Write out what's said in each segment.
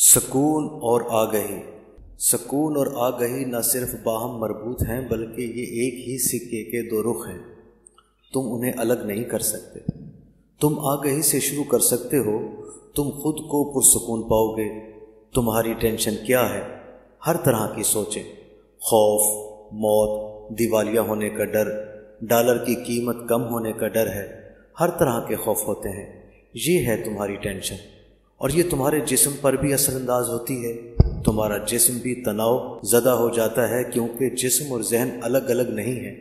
سکون اور آگہی۔ سکون اور آگہی نہ صرف باہم مربوط ہیں بلکہ یہ ایک ہی سکے کے دو رخ ہیں۔ تم انہیں الگ نہیں کر سکتے۔ تم آگہی سے شروع کر سکتے ہو، تم خود کو پرسکون پاؤ گے۔ تمہاری ٹینشن کیا ہے؟ ہر طرح کی سوچیں، خوف، موت، دیوالیہ ہونے کا ڈر، ڈالر کی قیمت کم ہونے کا ڈر ہے، ہر طرح کے خوف ہوتے ہیں۔ یہ ہے تمہاری ٹینشن، اور یہ تمہارے جسم پر بھی اثر انداز ہوتی ہے۔ تمہارا جسم بھی تناؤ زدہ ہو جاتا ہے، کیونکہ جسم اور ذہن الگ الگ نہیں ہیں،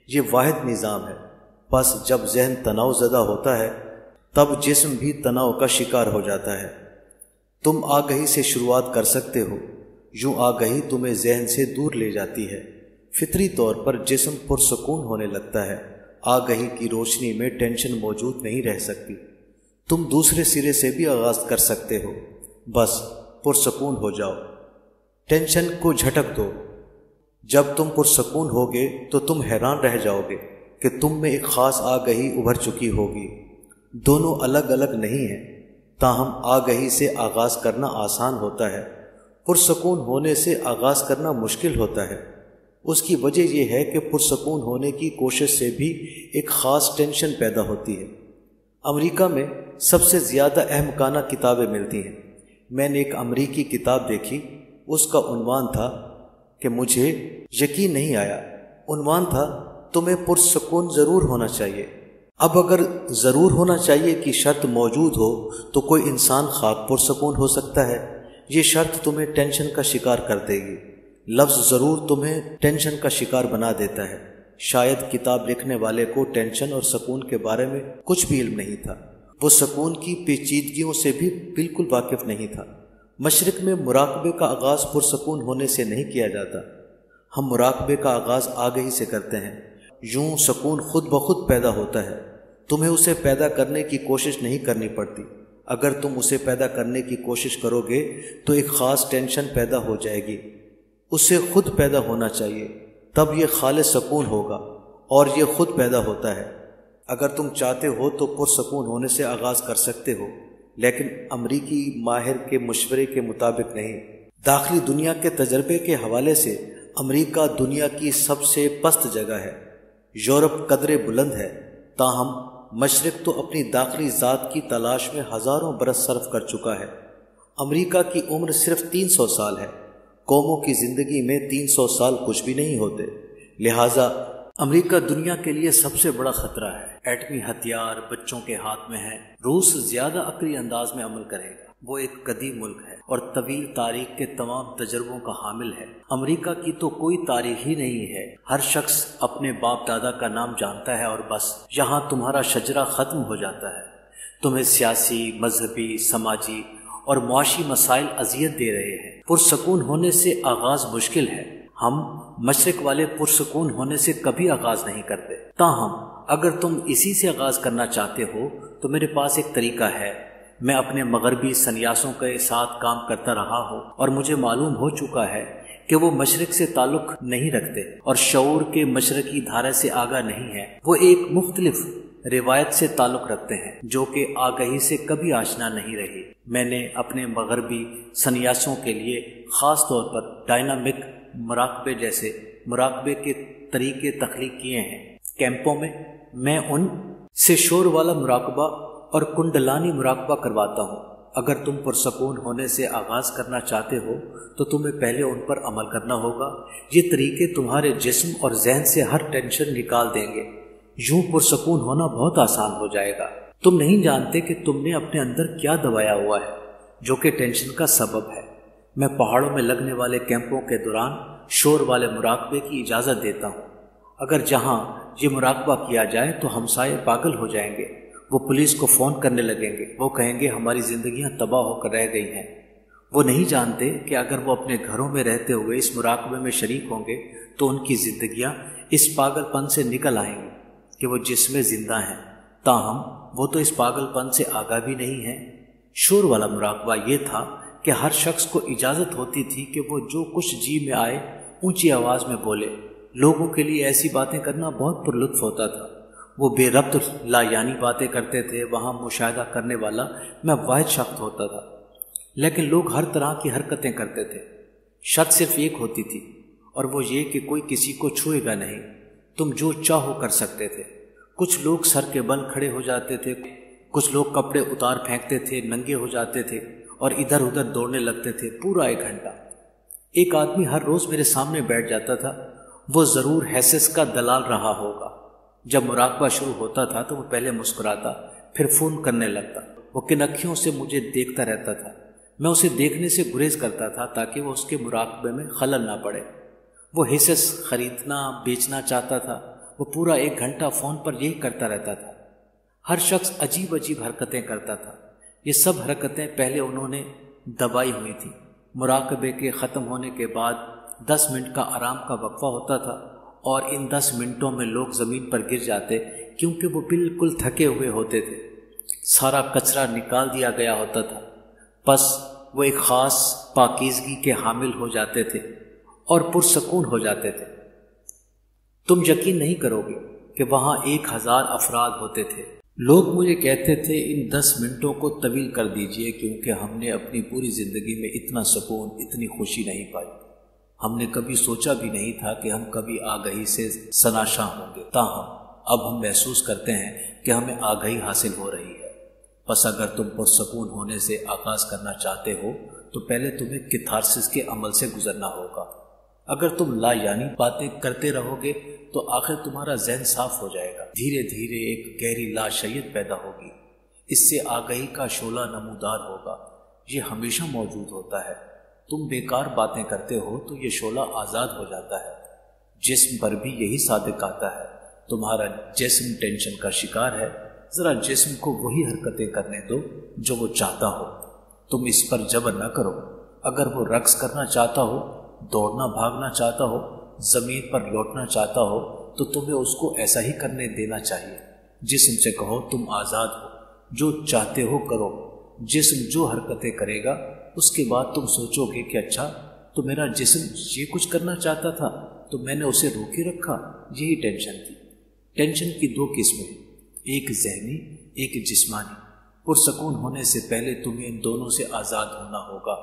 یہ واحد نظام ہے۔ بس جب ذہن تناؤ زدہ ہوتا ہے تب جسم بھی تناؤ کا شکار ہو جاتا ہے۔ تم آگہی سے شروعات کر سکتے ہو، یوں آگہی تمہیں ذہن سے دور لے جاتی ہے۔ فطری طور پر جسم پرسکون ہونے لگتا ہے۔ آگہی کی روشنی میں ٹینشن موجود نہیں رہ سکتی۔ تم دوسرے سرے سے بھی آغاز کر سکتے ہو، بس پرسکون ہو جاؤ، ٹینشن کو جھٹک دو۔ جب تم پرسکون ہوگے تو تم حیران رہ جاؤ گے کہ تم میں ایک خاص آگہی ابھر چکی ہوگی۔ دونوں الگ الگ نہیں ہیں، تاہم آگہی سے آغاز کرنا آسان ہوتا ہے، پرسکون ہونے سے آغاز کرنا مشکل ہوتا ہے۔ اس کی وجہ یہ ہے کہ پرسکون ہونے کی کوشش سے بھی ایک خاص ٹینشن پیدا ہوتی ہے۔ امریکہ میں سب سے زیادہ احمقانہ کتابیں ملتی ہیں۔ میں نے ایک امریکی کتاب دیکھی، اس کا عنوان تھا کہ مجھے یقین نہیں آیا۔ عنوان تھا تمہیں پرسکون ضرور ہونا چاہیے۔ اب اگر ضرور ہونا چاہیے کی شرط موجود ہو تو کوئی انسان خاک پرسکون ہو سکتا ہے؟ یہ شرط تمہیں ٹینشن کا شکار کر دے گی۔ لفظ ضرور تمہیں ٹینشن کا شکار بنا دیتا ہے۔ شاید کتاب لکھنے والے کو ٹینشن اور سکون کے بارے میں کچھ بھی علم نہیں تھا، وہ سکون کی پیچیدگیوں سے بھی بالکل واقف نہیں تھا۔ مشرق میں مراقبے کا آغاز پرسکون ہونے سے نہیں کیا جاتا، ہم مراقبے کا آغاز آگہی سے کرتے ہیں۔ یوں سکون خود بخود پیدا ہوتا ہے، تمہیں اسے پیدا کرنے کی کوشش نہیں کرنی پڑتی۔ اگر تم اسے پیدا کرنے کی کوشش کرو گے تو ایک خاص ٹینشن پیدا ہو جائے گی۔ اسے خود پیدا ہونا چاہیے، تب یہ خالص سکون ہوگا، اور یہ خود پیدا ہوتا ہے۔ اگر تم چاہتے ہو تو پرسکون ہونے سے آغاز کر سکتے ہو، لیکن امریکی ماہر کے مشورے کے مطابق نہیں۔ داخلی دنیا کے تجربے کے حوالے سے امریکہ دنیا کی سب سے پست جگہ ہے۔ یورپ قدرے بلند ہے، تاہم مشرق تو اپنی داخلی ذات کی تلاش میں ہزاروں برس صرف کر چکا ہے۔ امریکہ کی عمر صرف 300 سال ہے۔ قوموں کی زندگی میں 300 سال کچھ بھی نہیں ہوتے، لہٰذا امریکہ دنیا کے لیے سب سے بڑا خطرہ ہے۔ ایٹمی ہتھیار بچوں کے ہاتھ میں ہیں۔ روس زیادہ عقلی انداز میں عمل کرے گا۔ وہ ایک قدیم ملک ہے اور طویل تاریخ کے تمام تجربوں کا حامل ہے۔ امریکہ کی تو کوئی تاریخ ہی نہیں ہے، ہر شخص اپنے باپ دادا کا نام جانتا ہے اور بس یہاں تمہارا شجرہ ختم ہو جاتا ہے۔ تمہیں سیاسی، مذہبی، سماجی اور معاشی مسائل اذیت دے رہے ہیں۔ پرسکون ہونے سے آغاز مشکل ہے۔ ہم مشرق والے پرسکون ہونے سے کبھی آغاز نہیں کرتے، تاہم اگر تم اسی سے آغاز کرنا چاہتے ہو تو میرے پاس ایک طریقہ ہے۔ میں اپنے مغربی سنیاسوں کے ساتھ کام کرتا رہا ہوں اور مجھے معلوم ہو چکا ہے کہ وہ مشرق سے تعلق نہیں رکھتے اور شعور کے مشرقی دھارے سے آگاہ نہیں ہے۔ وہ ایک مختلف روایت سے تعلق رکھتے ہیں جو کہ آگہی سے کبھی آشنا نہیں رہی۔ میں نے اپنے مغربی سنیاسوں کے لیے خاص طور پر ڈائنامک مراقبے جیسے مراقبے کے طریقے تخلیق کیے ہیں۔ کیمپوں میں میں ان سے شور والا مراقبہ اور کنڈلانی مراقبہ کرواتا ہوں۔ اگر تم پرسکون ہونے سے آغاز کرنا چاہتے ہو تو تمہیں پہلے ان پر عمل کرنا ہوگا۔ یہ طریقے تمہارے جسم اور ذہن سے ہر ٹینشن نکال دیں گے۔ یوں پرسکون ہونا بہت آسان ہو جائے گا۔ تم نہیں جانتے کہ تم نے اپنے اندر کیا دبایا ہوا ہے جو کہ ٹینشن کا سبب ہے۔ میں پہاڑوں میں لگنے والے کیمپوں کے دوران شور والے مراقبے کی اجازت دیتا ہوں۔ اگر جہاں یہ مراقبہ کیا جائے تو ہمسائے پاگل ہو جائیں گے، وہ پولیس کو فون کرنے لگیں گے، وہ کہیں گے ہماری زندگیاں تباہ ہو کر رہ گئی ہیں۔ وہ نہیں جانتے کہ اگر وہ اپنے گھروں میں رہتے ہوئے اس مراقبے میں شریک ہوں گے تو ان کی زندگیاں اس پاگل پن سے نکل آئیں گی کہ وہ جس میں زندہ ہیں، تاہم وہ تو اس پاگل پن سے آگاہ بھی نہیں ہے۔ شور والا مراقبہ یہ تھا کہ ہر شخص کو اجازت ہوتی تھی کہ وہ جو کچھ جی میں آئے اونچی آواز میں بولے۔ لوگوں کے لیے ایسی باتیں کرنا بہت پرلطف ہوتا تھا۔ وہ بے ربط لا یعنی باتیں کرتے تھے، وہاں مشاہدہ کرنے والا میں واحد شخص ہوتا تھا۔ لیکن لوگ ہر طرح کی حرکتیں کرتے تھے۔ شرط صرف ایک ہوتی تھی اور وہ یہ کہ کوئی کسی کو چھوئے گا نہیں، تم جو چاہو کر سکتے تھے۔ کچھ لوگ سر کے بل کھڑے ہو جاتے تھے، کچھ لوگ کپڑے اتار پھینکتے تھے، ننگے ہو جاتے تھے اور ادھر ادھر دوڑنے لگتے تھے پورا 1 گھنٹہ۔ ایک آدمی ہر روز میرے سامنے بیٹھ جاتا تھا، وہ ضرور ہیسس کا دلال رہا ہوگا۔ جب مراقبہ شروع ہوتا تھا تو وہ پہلے مسکراتا، پھر فون کرنے لگتا۔ وہ کنکھیوں سے مجھے دیکھتا رہتا تھا، میں اسے دیکھنے سے گریز کرتا تھا تاکہ وہ اس کے مراقبے میں خلل نہ پڑے۔ وہ ہیسس خریدنا بیچنا چاہتا تھا، وہ پورا 1 گھنٹہ فون پر یہی کرتا رہتا تھا۔ ہر شخص عجیب عجیب حرکتیں کرتا تھا۔ یہ سب حرکتیں پہلے انہوں نے دبائی ہوئی تھیں۔ مراقبے کے ختم ہونے کے بعد 10 منٹ کا آرام کا وقفہ ہوتا تھا اور ان 10 منٹوں میں لوگ زمین پر گر جاتے کیونکہ وہ بالکل تھکے ہوئے ہوتے تھے۔ سارا کچرا نکال دیا گیا ہوتا تھا، بس وہ ایک خاص پاکیزگی کے حامل ہو جاتے تھے اور پرسکون ہو جاتے تھے۔ تم یقین نہیں کرو گے کہ وہاں 1000 افراد ہوتے تھے۔ لوگ مجھے کہتے تھے ان 10 منٹوں کو طویل کر دیجئے کیونکہ ہم نے اپنی پوری زندگی میں اتنا سکون، اتنی خوشی نہیں پائی۔ ہم نے کبھی سوچا بھی نہیں تھا کہ ہم کبھی آگہی سے سناشا ہوں گے، تاہم اب ہم محسوس کرتے ہیں کہ ہمیں آگہی حاصل ہو رہی ہے۔ بس اگر تم پرسکون ہونے سے آغاز کرنا چاہتے ہو تو پہلے تمہیں کیتھارسس کے عمل سے گزرنا ہوگا۔ اگر تم لا یعنی باتیں کرتے رہو گے تو آخر تمہارا ذہن صاف ہو جائے گا۔ دھیرے دھیرے ایک گہری لاشعیت پیدا ہوگی، اس سے آگہی کا شعلہ نمودار ہوگا۔ یہ ہمیشہ موجود ہوتا ہے۔ تم بیکار باتیں کرتے ہو تو یہ شعلہ آزاد ہو جاتا ہے۔ جسم پر بھی یہی صادق آتا ہے۔ تمہارا جسم ٹینشن کا شکار ہے، ذرا جسم کو وہی حرکتیں کرنے دو جو وہ چاہتا ہو، تم اس پر جبر نہ کرو۔ اگر وہ رقص کرنا چاہتا ہو، دوڑنا بھاگنا چاہتا ہو، زمین پر لوٹنا چاہتا ہو تو تمہیں اس کو ایسا ہی کرنے دینا چاہیے۔ جسم سے کہو تم آزاد ہو، جو چاہتے ہو کرو۔ جسم جو حرکتیں کرے گا اس کے بعد تم سوچو گے کہ اچھا تو میرا جسم یہ کچھ کرنا چاہتا تھا تو میں نے اسے روکے رکھا۔ یہی ٹینشن تھی۔ ٹینشن کی 2 قسمیں، ایک ذہنی، ایک جسمانی۔ پرسکون ہونے سے پہلے تمہیں ان دونوں سے آزاد ہونا ہوگا۔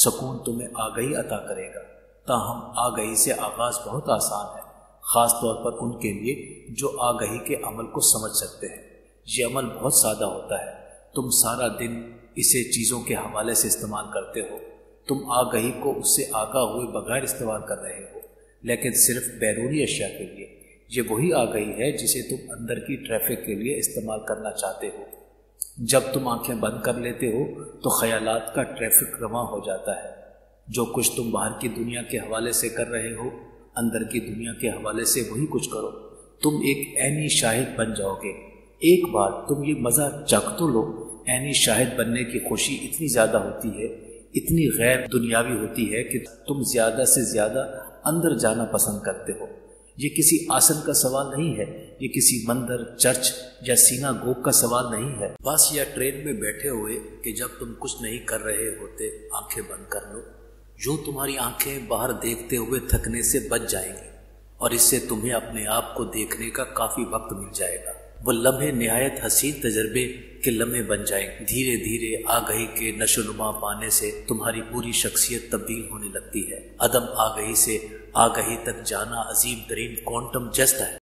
سکون تمہیں آگہی عطا کرے گا، تاہم آگہی سے آغاز بہت آسان ہے، خاص طور پر ان کے لیے جو آگہی کے عمل کو سمجھ سکتے ہیں۔ یہ عمل بہت سادہ ہوتا ہے۔ تم سارا دن اسے چیزوں کے حوالے سے استعمال کرتے ہو، تم آگہی کو اس سے آگاہ ہوئے بغیر استعمال کر رہے ہو، لیکن صرف بیرونی اشیاء کے لیے۔ یہ وہی آگہی ہے جسے تم اندر کی ٹریفک کے لیے استعمال کرنا چاہتے ہو۔ جب تم آنکھیں بند کر لیتے ہو تو خیالات کا ٹریفک رواں ہو جاتا ہے۔ جو کچھ تم باہر کی دنیا کے حوالے سے کر رہے ہو، اندر کی دنیا کے حوالے سے وہی کچھ کرو۔ تم ایک عینی شاہد بن جاؤ گے۔ ایک بار تم یہ مزہ چکھ تو لو، عینی شاہد بننے کی خوشی اتنی زیادہ ہوتی ہے، اتنی غیر دنیاوی ہوتی ہے کہ تم زیادہ سے زیادہ اندر جانا پسند کرتے ہو۔ یہ کسی آسن کا سوال نہیں ہے، یہ کسی مندر، چرچ یا سیناگوگ کا سوال نہیں ہے۔ بس یا ٹرین میں بیٹھے ہوئے کہ جب تم کچھ نہیں کر رہے ہوتے آنکھیں بند کر لو، جو تمہاری آنکھیں باہر دیکھتے ہوئے تھکنے سے بچ جائیں گی اور اس سے تمہیں اپنے آپ کو دیکھنے کا کافی وقت مل جائے گا۔ وہ لمحے نہایت حسین تجربے کے لمحے بن جائیں گے۔ دھیرے دھیرے آگہی کے نشو نما پانے سے تمہاری پوری شخصیت تبدیل ہونے لگتی ہے۔ عدم آگہی سے آگہی تک جانا عظیم ترین کوانٹم جست ہے۔